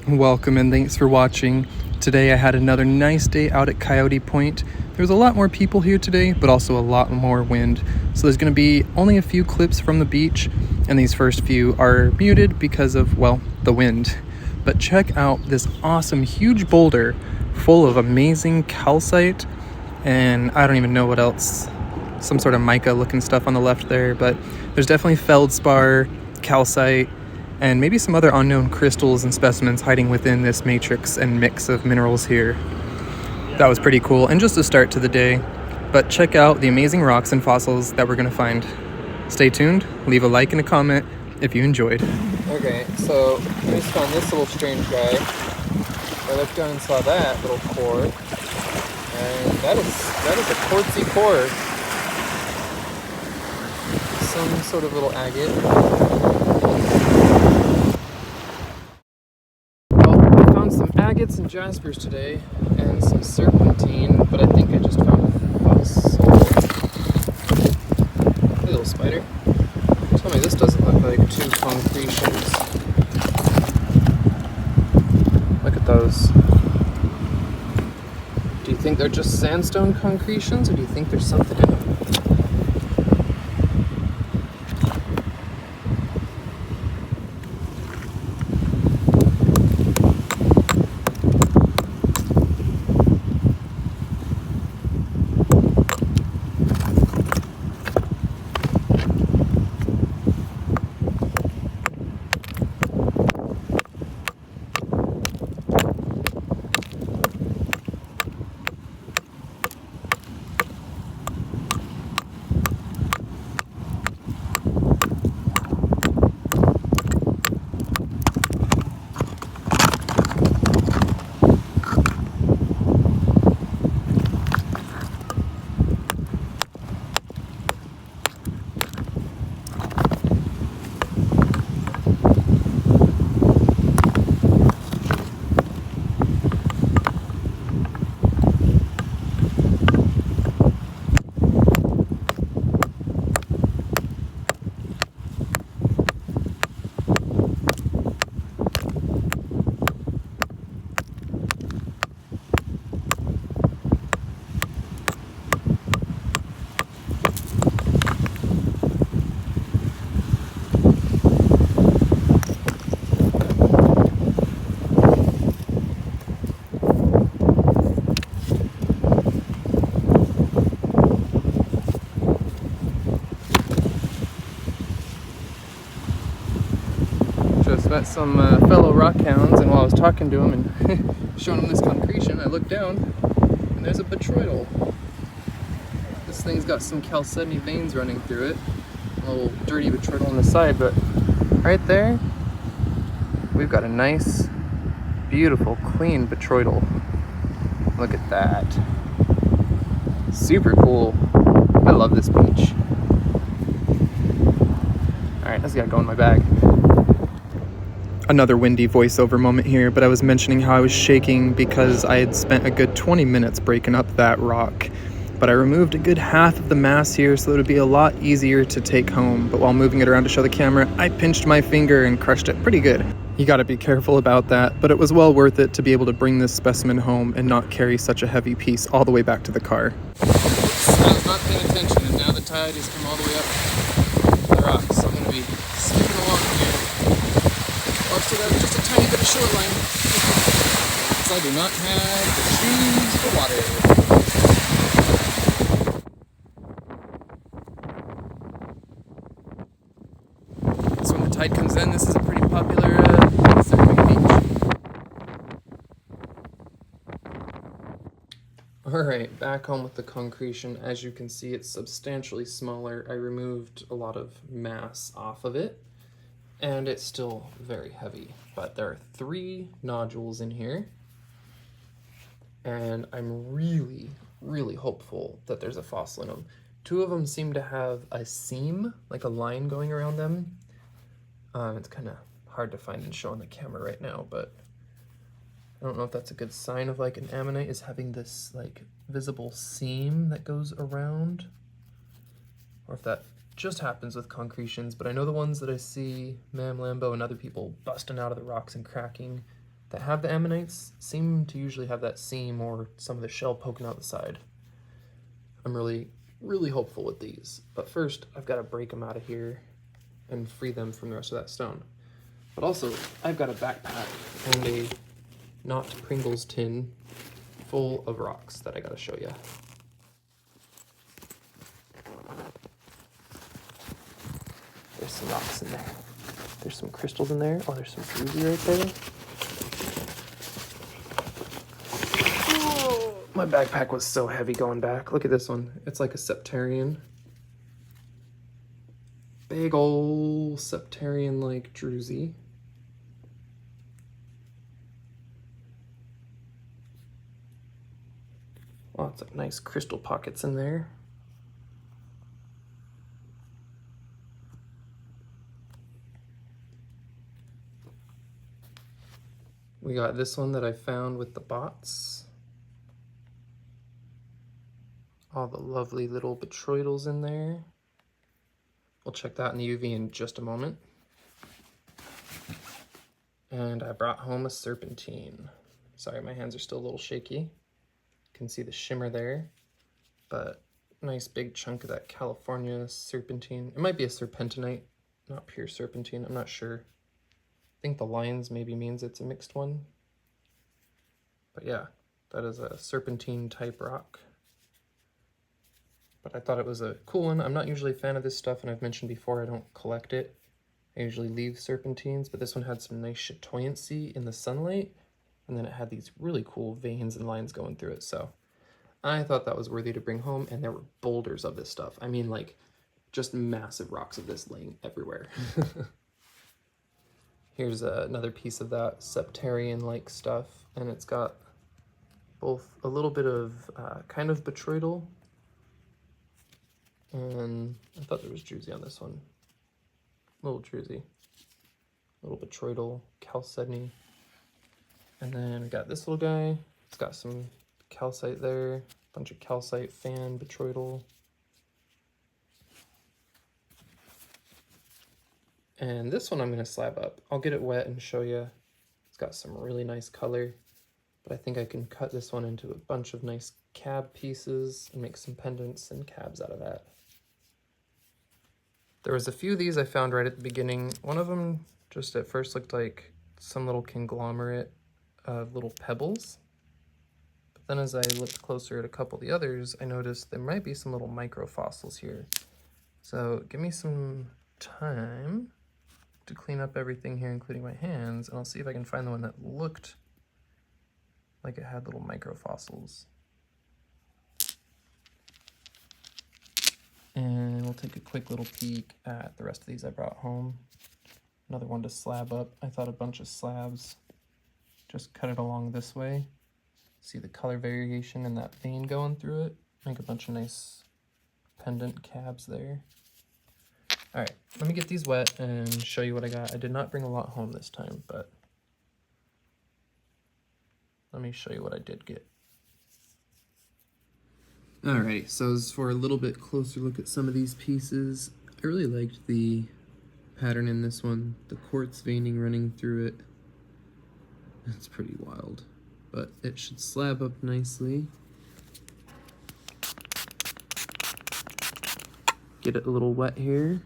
Welcome and thanks for watching. Today I had another nice day out at Coyote Point. There's a lot more people here today, but also a lot more wind. So there's going to be only a few clips from the beach, and these first few are muted because of, well, the wind. But check out this awesome huge boulder full of amazing calcite, and I don't even know what else. Some sort of mica looking stuff on the left there, but there's definitely feldspar, calcite, and maybe some other unknown crystals and specimens hiding within this matrix and mix of minerals here. That was pretty cool, and just a start to the day. But check out the amazing rocks and fossils that we're gonna find. Stay tuned, leave a like and a comment if you enjoyed. Okay, so I just found this little strange guy. I looked down and saw that little core, and that is a quartzy core. Some sort of little agate. Some agates and jaspers today, and some serpentine, but I think I just found a fossil. Hey, little spider. Tell me this doesn't look like two concretions. Look at those. Do you think they're just sandstone concretions, or do you think there's something in them? Just met some fellow rockhounds, and while I was talking to them and showing them this concretion, I looked down and there's a botryoidal. This thing's got some chalcedony veins running through it. A little dirty botryoidal on the side, but right there we've got a nice, beautiful, clean botryoidal. Look at that. Super cool. I love this beach. Alright, let's get going in my bag. Another windy voiceover moment here, but I was mentioning how I was shaking because I had spent a good 20 minutes breaking up that rock. But I removed a good half of the mass here so it would be a lot easier to take home. But while moving it around to show the camera, I pinched my finger and crushed it pretty good. You gotta be careful about that, but it was well worth it to be able to bring this specimen home and not carry such a heavy piece all the way back to the car. Oops, I was not paying attention, and now the tide has come all the way up the rocks, so I'm gonna be skipping along here. I've still got just a tiny bit of shoreline, because I do not have the shoes for water. So when the tide comes in, this is a pretty popular surfing beach. Alright, back home with the concretion. As you can see, it's substantially smaller. I removed a lot of mass off of it, and it's still very heavy. But there are 3 nodules in here, and I'm really, really hopeful that there's a fossil in them. 2 of them seem to have a seam, like a line going around them. It's kind of hard to find and show on the camera right now, but I don't know if that's a good sign of like an ammonite, is having this like visible seam that goes around, or if that just happens with concretions. But I know the ones that I see Mam Lambo and other people busting out of the rocks and cracking that have the ammonites seem to usually have that seam or some of the shell poking out the side. I'm really, really hopeful with these. But first, I've got to break them out of here and free them from the rest of that stone. But also, I've got a backpack and a not Pringles tin full of rocks that I got to show you. There's some rocks in there. There's some crystals in there. Oh, there's some druzy right there. Oh, my backpack was so heavy going back. Look at this one. It's like a septarian. Big ol' septarian-like druzy. Lots of nice crystal pockets in there. We got this one that I found with the bots. All the lovely little botryoidals in there. We'll check that in the UV in just a moment. And I brought home a serpentine. Sorry, my hands are still a little shaky. You can see the shimmer there, but nice big chunk of that California serpentine. It might be a serpentinite, not pure serpentine, I'm not sure. I think the lines maybe means it's a mixed one. But yeah, that is a serpentine type rock. But I thought it was a cool one. I'm not usually a fan of this stuff, and I've mentioned before I don't collect it. I usually leave serpentines, but this one had some nice chatoyancy in the sunlight, and then it had these really cool veins and lines going through it, so I thought that was worthy to bring home, and there were boulders of this stuff. I mean, like, just massive rocks of this laying everywhere. Here's another piece of that septarian-like stuff, and it's got both a little bit of kind of botryoidal, and I thought there was druzy on this one. A little druzy. A little botryoidal, chalcedony. And then we got this little guy. It's got some calcite there, bunch of calcite, fan, botryoidal. And this one I'm going to slab up. I'll get it wet and show you. It's got some really nice color, but I think I can cut this one into a bunch of nice cab pieces and make some pendants and cabs out of that. There was a few of these I found right at the beginning. One of them just at first looked like some little conglomerate of little pebbles. But then as I looked closer at a couple of the others, I noticed there might be some little microfossils here. So give me some time to clean up everything here, including my hands, and I'll see if I can find the one that looked like it had little microfossils. And we'll take a quick little peek at the rest of these I brought home. Another one to slab up. I thought a bunch of slabs. Just cut it along this way. See the color variation and that vein going through it. Make a bunch of nice pendant cabs there. All right, let me get these wet and show you what I got. I did not bring a lot home this time, but let me show you what I did get. Alrighty, so as for a little bit closer look at some of these pieces, I really liked the pattern in this one, the quartz veining running through it. It's pretty wild, but it should slab up nicely. Get it a little wet here.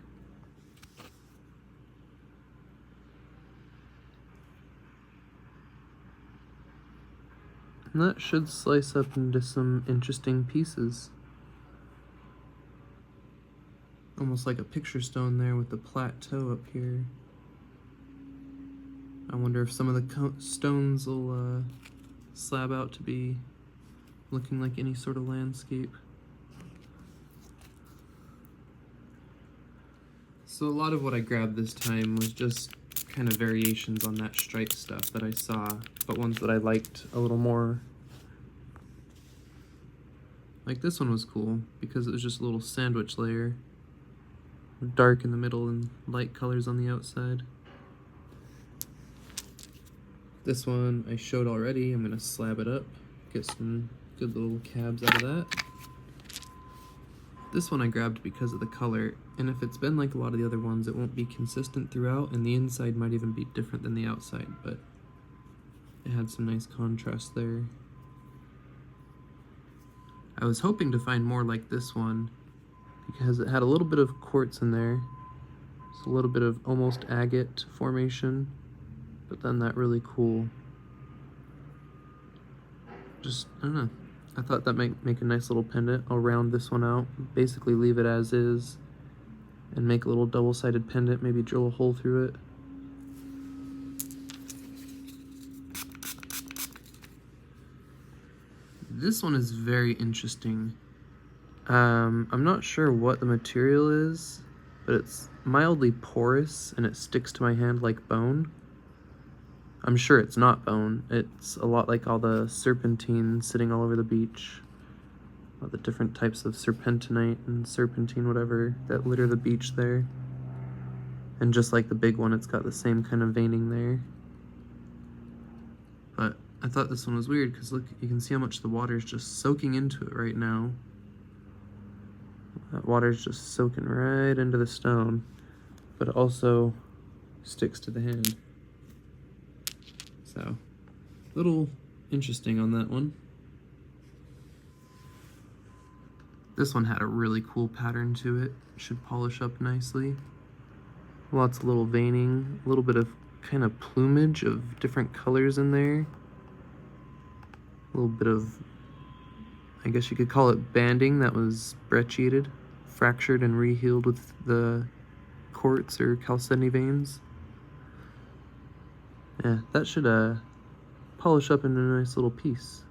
And that should slice up into some interesting pieces. Almost like a picture stone there with the plateau up here. I wonder if some of the stones will slab out to be looking like any sort of landscape. So a lot of what I grabbed this time was just kind of variations on that stripe stuff that I saw, but ones that I liked a little more. Like this one was cool because it was just a little sandwich layer. Dark in the middle and light colors on the outside. This one I showed already. I'm gonna slab it up, get some good little cabs out of that. This one I grabbed because of the color, and if it's been like a lot of the other ones, it won't be consistent throughout, and the inside might even be different than the outside, but It had some nice contrast there. I was hoping to find more like this one because it had a little bit of quartz in there. It's a little bit of almost agate formation, but then that really cool. Just, I don't know. I thought that might make a nice little pendant. I'll round this one out, basically leave it as is, and make a little double-sided pendant, maybe drill a hole through it. This one is very interesting. I'm not sure what the material is, but it's mildly porous and it sticks to my hand like bone. I'm sure it's not bone. It's a lot like all the serpentine sitting all over the beach. All the different types of serpentinite and serpentine, whatever, that litter the beach there. And just like the big one, it's got the same kind of veining there. But I thought this one was weird because look, you can see how much the water is just soaking into it right now. That water is just soaking right into the stone, but it also sticks to the hand. So, a little interesting on that one. This one had a really cool pattern to it. Should polish up nicely. Lots of little veining, a little bit of kind of plumage of different colors in there. A little bit of, I guess you could call it banding that was brecciated, fractured and rehealed with the quartz or chalcedony veins. Yeah, that should polish up into a nice little piece.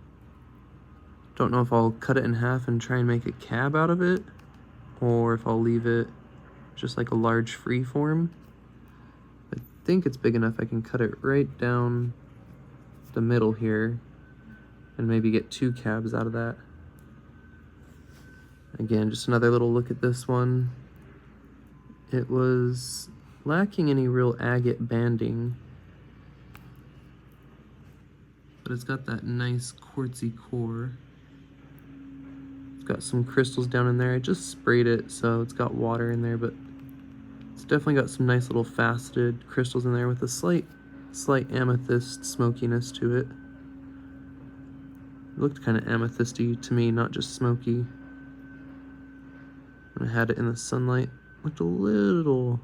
Don't know if I'll cut it in half and try and make a cab out of it, or if I'll leave it just like a large free form. I think it's big enough I can cut it right down the middle here and maybe get 2 cabs out of that. Again, just another little look at this one. It was lacking any real agate banding, but it's got that nice quartzy core. It's got some crystals down in there. I just sprayed it, so it's got water in there, but it's definitely got some nice little faceted crystals in there with a slight amethyst smokiness to it. It looked kind of amethysty to me, not just smoky. When I had it in the sunlight, it looked a little,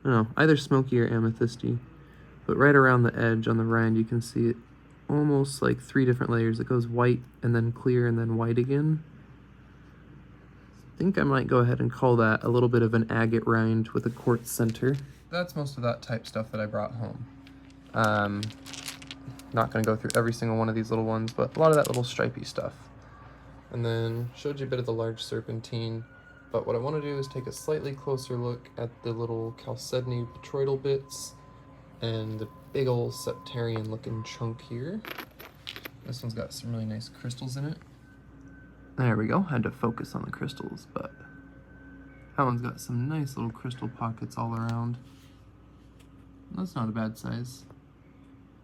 I don't know, either smoky or amethysty. But right around the edge on the rind, you can see it almost like 3 different layers. It goes white and then clear and then white again. I think I might go ahead and call that a little bit of an agate rind with a quartz center. That's most of that type stuff that I brought home. Not gonna go through every single one of these little ones, but a lot of that little stripy stuff. And then showed you a bit of the large serpentine, but what I want to do is take a slightly closer look at the little chalcedony petroidal bits and the big old septarian looking chunk here. This one's got some really nice crystals in it. There we go, had to focus on the crystals, but that one's got some nice little crystal pockets all around. That's not a bad size.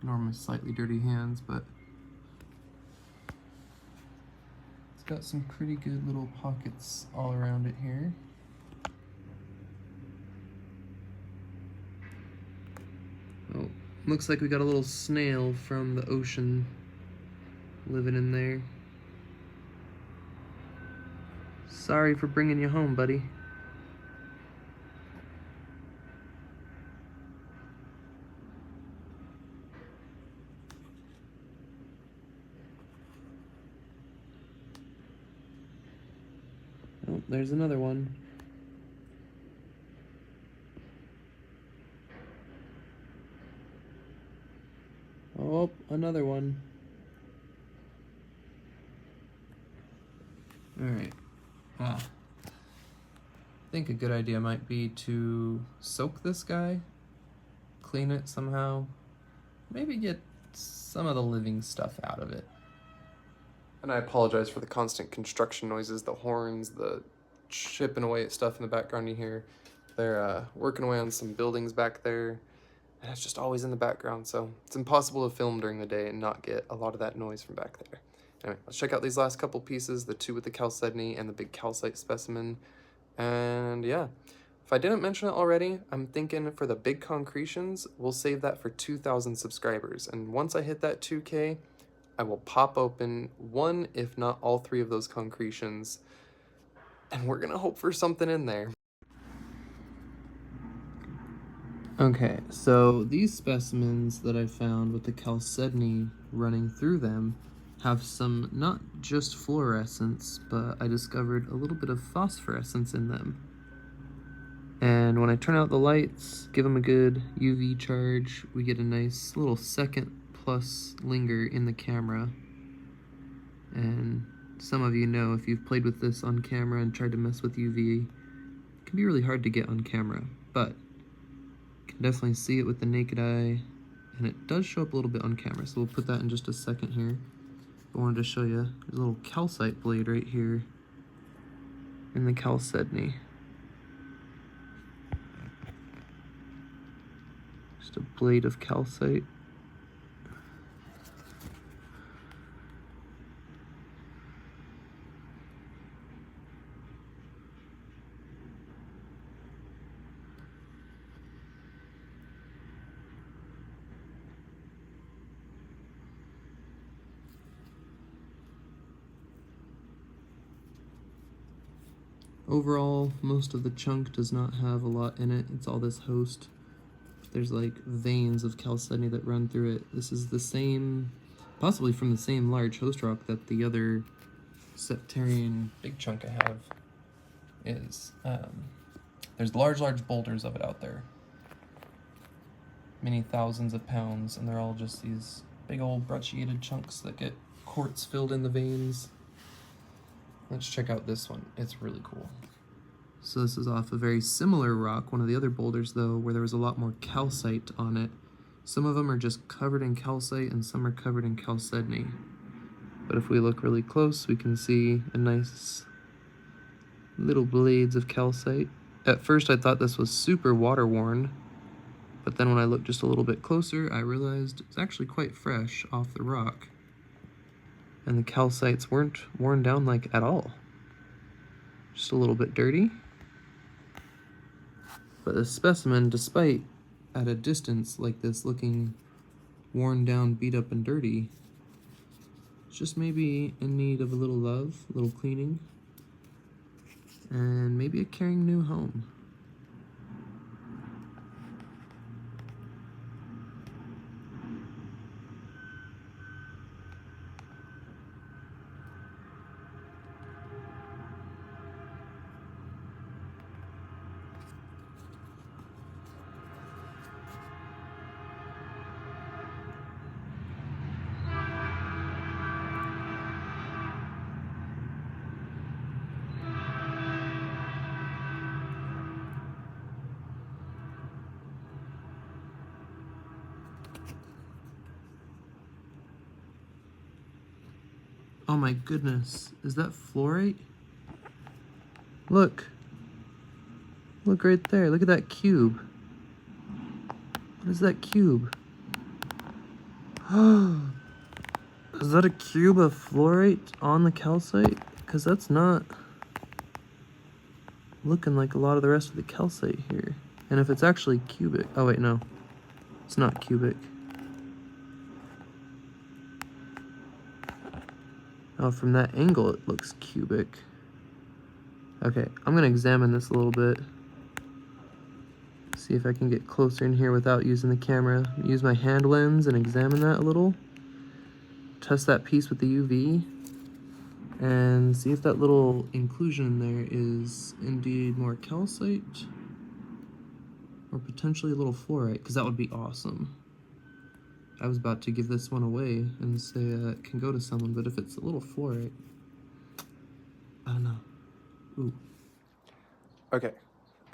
Normally slightly dirty hands, but it's got some pretty good little pockets all around it here. Oh, looks like we got a little snail from the ocean living in there. Sorry for bringing you home, buddy. Oh, there's another one. Oh, another one. Alright. I think a good idea might be to soak this guy, clean it somehow, maybe get some of the living stuff out of it. And I apologize for the constant construction noises, the horns, the chipping away at stuff in the background you hear. They're working away on some buildings back there, and it's just always in the background, so it's impossible to film during the day and not get a lot of that noise from back there. Anyway, let's check out these last couple pieces, the 2 with the chalcedony and the big calcite specimen. And yeah, If I didn't mention it already, I'm thinking for the big concretions, we'll save that for 2,000 subscribers. And once I hit that 2K, I will pop open one, if not all three of those concretions. And we're gonna hope for something in there. Okay, so these specimens that I found with the chalcedony running through them have some not just fluorescence, but I discovered a little bit of phosphorescence in them. And when I turn out the lights, give them a good UV charge, we get a nice little second plus linger in the camera. And some of you know, if you've played with this on camera and tried to mess with UV, it can be really hard to get on camera, but you can definitely see it with the naked eye, and it does show up a little bit on camera, so we'll put that in just a second here. I wanted to show you, there's a little calcite blade right here in the chalcedony. Just a blade of calcite. Overall, most of the chunk does not have a lot in it. It's all this host. There's like veins of chalcedony that run through it. This is the same, possibly from the same large host rock that the other septarian big chunk I have is. There's large boulders of it out there. Many thousands of pounds, and they're all just these big old brecciated chunks that get quartz filled in the veins. Let's check out this one. It's really cool. So this is off a very similar rock, one of the other boulders though, where there was a lot more calcite on it. Some of them are just covered in calcite and some are covered in chalcedony. But if we look really close, we can see a nice little blades of calcite. At first I thought this was super water worn, but then when I looked just a little bit closer, I realized it's actually quite fresh off the rock. And the calcites weren't worn down like at all. Just a little bit dirty. But the specimen, despite at a distance like this looking worn down, beat up, and dirty, it's just maybe in need of a little love, a little cleaning, and maybe a caring new home. Oh my goodness, is that fluorite? Look. Look right there, look at that cube. What is that cube? Is that a cube of fluorite on the calcite? Because that's not looking like a lot of the rest of the calcite here. And if it's actually cubic, oh wait, no. It's not cubic. Oh, from that angle it looks cubic. Okay, I'm gonna examine this a little bit. See if I can get closer in here without using the camera. Use my hand lens and examine that a little. Test that piece with the UV. And see if that little inclusion in there is indeed more calcite. Or potentially a little fluorite, because that would be awesome. I was about to give this one away and say it can go to someone, but if it's a little fluorite, I don't know. Ooh. Okay,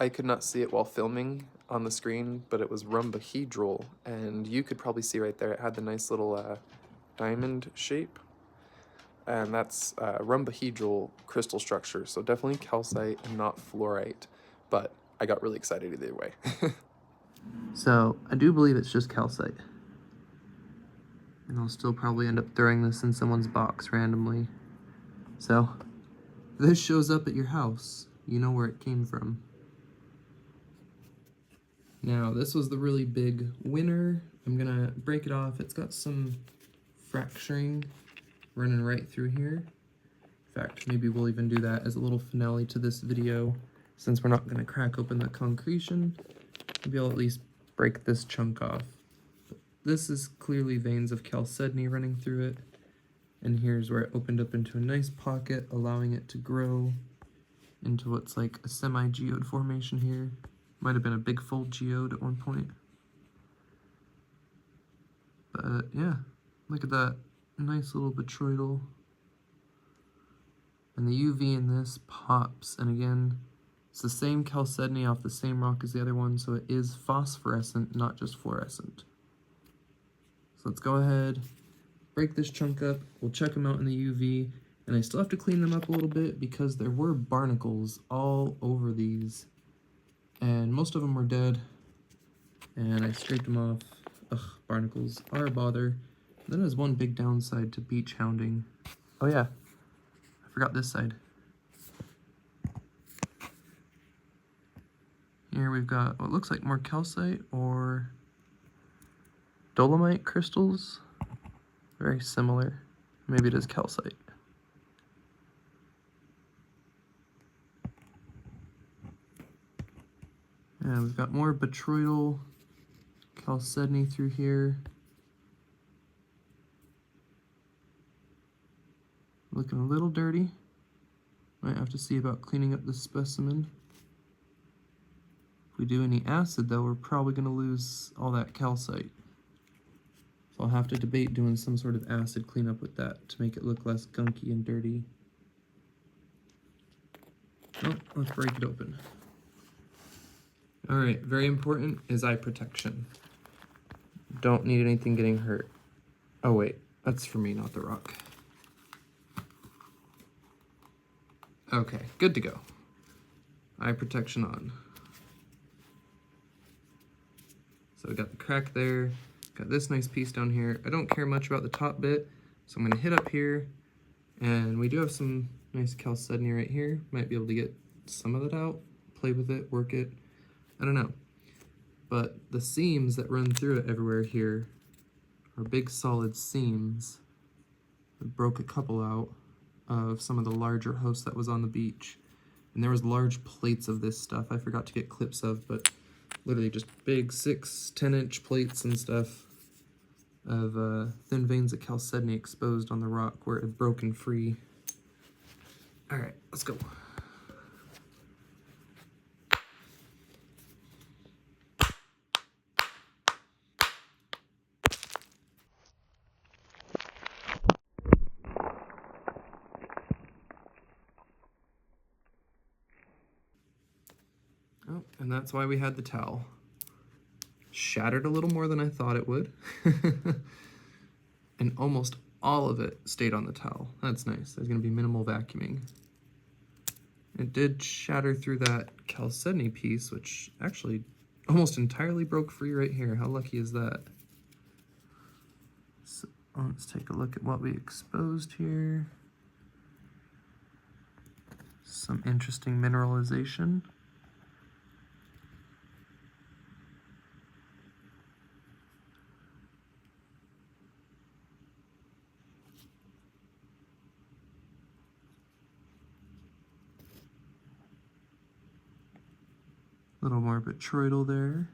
I could not see it while filming on the screen, but it was rhombohedral, and you could probably see right there, it had the nice little diamond shape, and that's rhombohedral crystal structure, so definitely calcite and not fluorite, but I got really excited either way. So, I do believe it's just calcite. And I'll still probably end up throwing this in someone's box randomly. So, if this shows up at your house, you know where it came from. Now, this was the really big winner. I'm gonna break it off. It's got some fracturing running right through here. In fact, maybe we'll even do that as a little finale to this video. Since we're not gonna crack open the concretion, maybe I'll at least break this chunk off. This is clearly veins of chalcedony running through it. And here's where it opened up into a nice pocket, allowing it to grow into what's like a semi-geode formation here. Might have been a big full geode at one point. But yeah, look at that nice little botryoidal. And the UV in this pops, and again, it's the same chalcedony off the same rock as the other one, so it is phosphorescent, not just fluorescent. So let's go ahead, break this chunk up, we'll check them out in the UV, and I still have to clean them up a little bit because there were barnacles all over these, and most of them were dead, and I scraped them off. Ugh, barnacles are a bother. That is one big downside to beach hounding. Oh yeah, I forgot this side. Here we've got what looks like more calcite or dolomite crystals. Very similar. Maybe it is calcite. And we've got more botryoidal chalcedony through here. Looking a little dirty. Might have to see about cleaning up the specimen. If we do any acid though, we're probably going to lose all that calcite. So I'll have to debate doing some sort of acid cleanup with that to make it look less gunky and dirty. Oh, let's break it open. Alright, very important is eye protection. Don't need anything getting hurt. Oh wait, that's for me, not the rock. Okay, good to go. Eye protection on. So we got the crack there, got this nice piece down here. I don't care much about the top bit, so I'm gonna hit up here, and we do have some nice chalcedony right here. Might be able to get some of that out, play with it, work it, I don't know. But the seams that run through it everywhere here are big solid seams. I broke a couple out of some of the larger hosts that was on the beach. And there was large plates of this stuff I forgot to get clips of, but literally just big 6-10 inch plates and stuff of thin veins of chalcedony exposed on the rock where it had broken free. Alright, let's go. Oh, and that's why we had the towel. Shattered a little more than I thought it would. And almost all of it stayed on the towel. That's nice. There's going to be minimal vacuuming. It did shatter through that chalcedony piece, which actually almost entirely broke free right here. How lucky is that? So let's take a look at what we exposed here. Some interesting mineralization. A little more botryoidal there.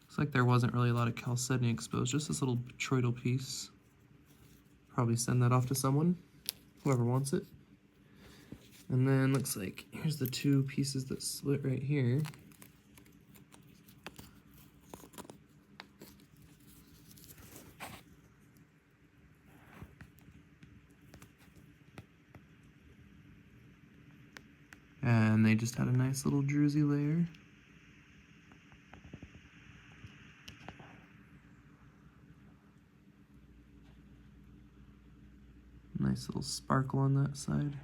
Looks like there wasn't really a lot of chalcedony exposed, just this little botryoidal piece. Probably send that off to someone, whoever wants it. And then looks like here's the two pieces that split right here. And they just had a nice little druzy layer. Nice little sparkle on that side.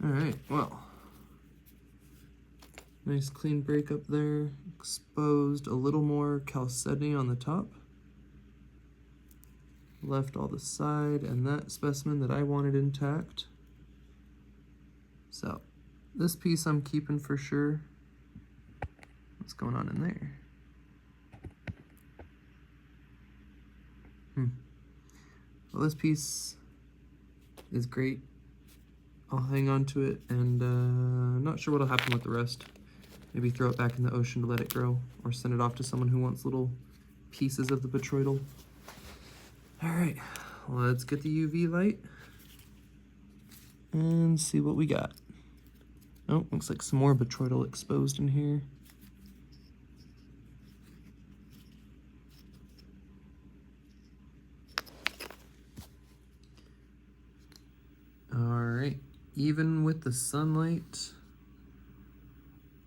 All right, well, Nice clean break up there. Exposed a little more chalcedony on the top. Left all the side and that specimen that I wanted intact. So this piece I'm keeping for sure. What's going on in there? Well, this piece is great. I'll hang on to it, and I'm not sure what'll happen with the rest. Maybe throw it back in the ocean to let it grow, or send it off to someone who wants little pieces of the botryoidal. All right, let's get the UV light and see what we got. Oh, looks like some more botryoidal exposed in here. All right, even with the sunlight,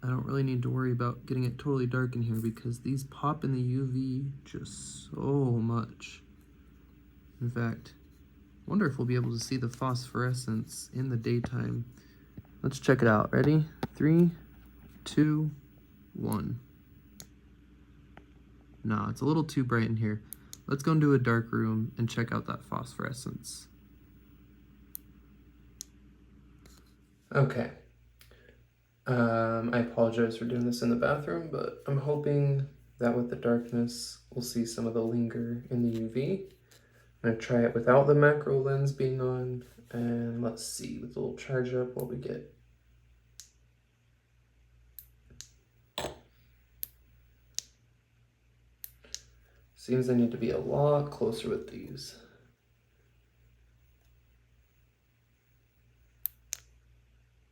I don't really need to worry about getting it totally dark in here because these pop in the UV just so much. In fact, I wonder if we'll be able to see the phosphorescence in the daytime. Let's check it out. Ready? 3, 2, 1. Nah, it's a little too bright in here. Let's go into a dark room and check out that phosphorescence. Okay. I apologize for doing this in the bathroom, but I'm hoping that with the darkness, we'll see some of the linger in the UV. I'm gonna try it without the macro lens being on, and let's see with a little charge up what we get. Seems I need to be a lot closer with these.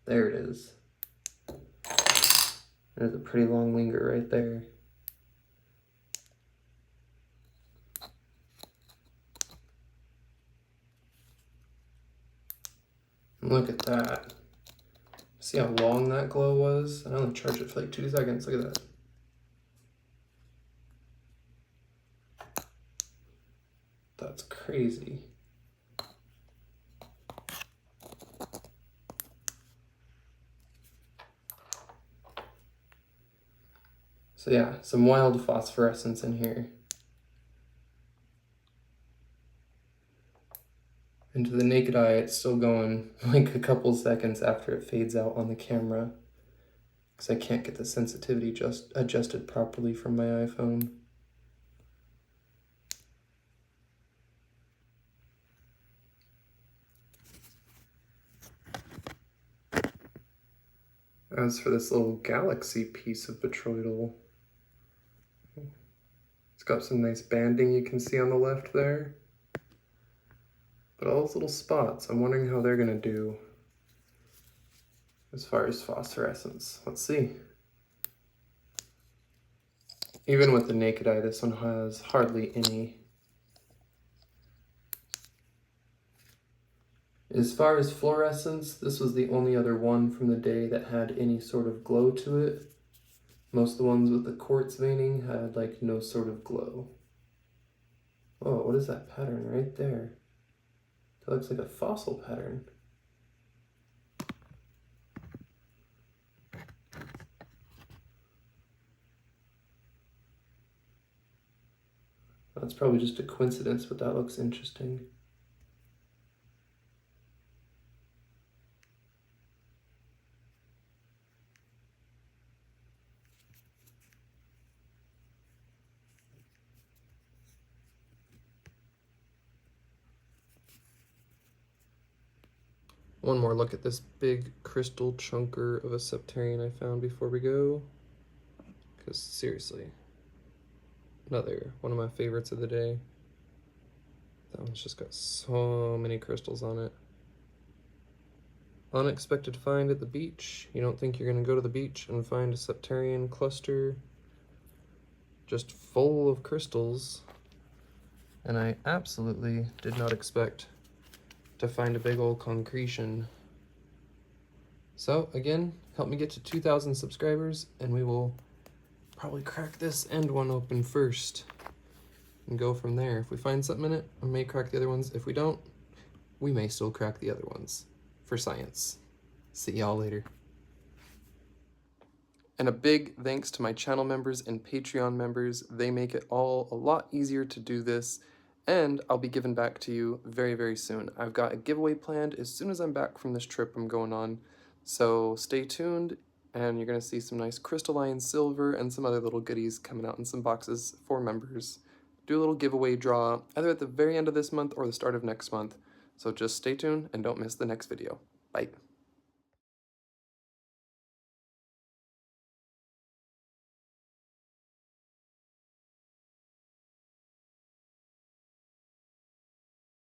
There it is. There's a pretty long linger right there. Look at that. See how long that glow was? I only charged it for like 2 seconds. Look at that. That's crazy. So yeah, some wild phosphorescence in here. And to the naked eye, it's still going like a couple seconds after it fades out on the camera, because I can't get the sensitivity just adjusted properly from my iPhone. As for this little galaxy piece of botryoidal, it's got some nice banding you can see on the left there. But all those little spots, I'm wondering how they're gonna do as far as phosphorescence. Let's see. Even with the naked eye, this one has hardly any. As far as fluorescence, this was the only other one from the day that had any sort of glow to it. Most of the ones with the quartz veining had like no sort of glow. Oh, what is that pattern right there? That looks like a fossil pattern. That's probably just a coincidence, but that looks interesting. One more look at this big crystal chunker of a septarian I found before we go. Because seriously, another one of my favorites of the day. That one's just got so many crystals on it. Unexpected find at the beach. You don't think you're gonna go to the beach and find a septarian cluster just full of crystals. And I absolutely did not expect to find a big old concretion. So again, help me get to 2,000 subscribers and we will probably crack this end one open first and go from there. If we find something in it, we may crack the other ones. If we don't, we may still crack the other ones for science. See y'all later. And a big thanks to my channel members and Patreon members. They make it all a lot easier to do this, and I'll be giving back to you very, very soon. I've got a giveaway planned as soon as I'm back from this trip I'm going on, so stay tuned, and you're going to see some nice crystalline silver and some other little goodies coming out in some boxes for members. Do a little giveaway draw either at the very end of this month or the start of next month, so just stay tuned and don't miss the next video. Bye.